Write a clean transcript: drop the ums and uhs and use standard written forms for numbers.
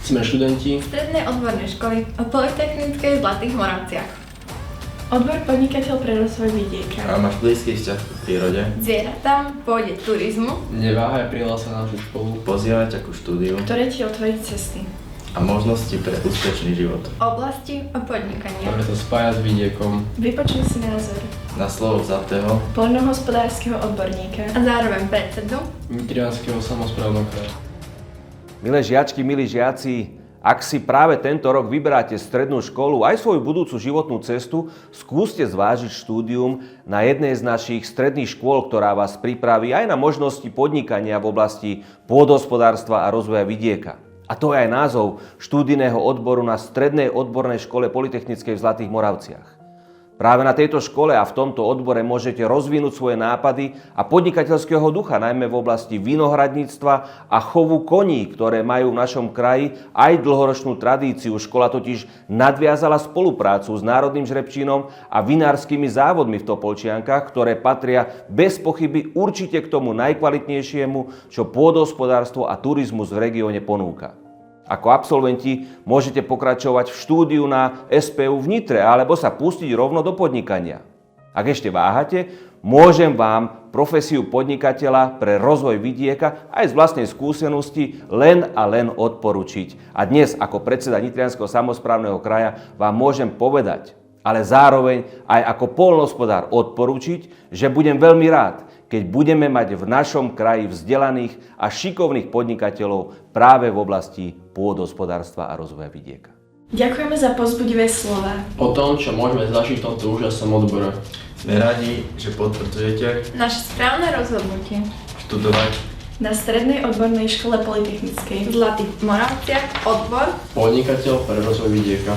Sme študenti Strednej odbornej školy o Polytechnickej v Zlatých Moravciach. Odbor podnikateľ pre rozvoj vidieka. A máš blízky vzťah k prírode? Zvieratám, pôde turizmu. neváhaj prihlásať na našu školu. Pozývať ťa ku štúdiu Ktoré ti otvorí cesty. a možnosti pre úspešný život. Oblasti o podnikania. Ktoré sa spája s vidiekom. Vypočuj si názor Na slovo vzatého poľnohospodárskeho odborníka. A zároveň predsedu. Nitrianskeho samosprávneho kraja. Milé žiačky, milí žiaci, ak si práve tento rok vyberáte strednú školu aj svoju budúcu životnú cestu, skúste zvážiť štúdium na jednej z našich stredných škôl, ktorá vás pripraví aj na možnosti podnikania v oblasti pôdohospodárstva a rozvoja vidieka. A to je aj názov štúdijného odboru na Strednej odbornej škole Polytechnickej v Zlatých Moravciach. Práve na tejto škole a v tomto odbore môžete rozvinúť svoje nápady a podnikateľského ducha, najmä v oblasti vinohradníctva a chovu koní, ktoré majú v našom kraji aj dlhoročnú tradíciu. Škola totiž nadviazala spoluprácu s Národným žrebčínom a vinárskymi závodmi v Topolčiankach, ktoré patria bez pochyby určite k tomu najkvalitnejšiemu, čo pôdohospodárstvo a turizmus v regióne ponúka. Ako absolventi môžete pokračovať v štúdiu na SPU v Nitre alebo sa pustiť rovno do podnikania. Ak ešte váhate, môžem vám profesiu podnikateľa pre rozvoj vidieka aj z vlastnej skúsenosti len a len odporučiť. A dnes ako predseda Nitrianskeho samosprávneho kraja vám môžem povedať, ale zároveň aj ako poľnohospodár odporučiť, že budem veľmi rád, keď budeme mať v našom kraji vzdelaných a šikovných podnikateľov práve v oblasti pôdohospodárstva a rozvoja vidieka. Ďakujeme za povzbudivé slova. O tom, čo môžeme zažiť v tomto úžasnom odbore. Sme radi, že potvrdzujete Naše správne rozhodnutie. študovať Na Strednej odbornej škole Polytechnickej. V Zlatých Moravciach odbor Podnikateľ pre rozvoj vidieka.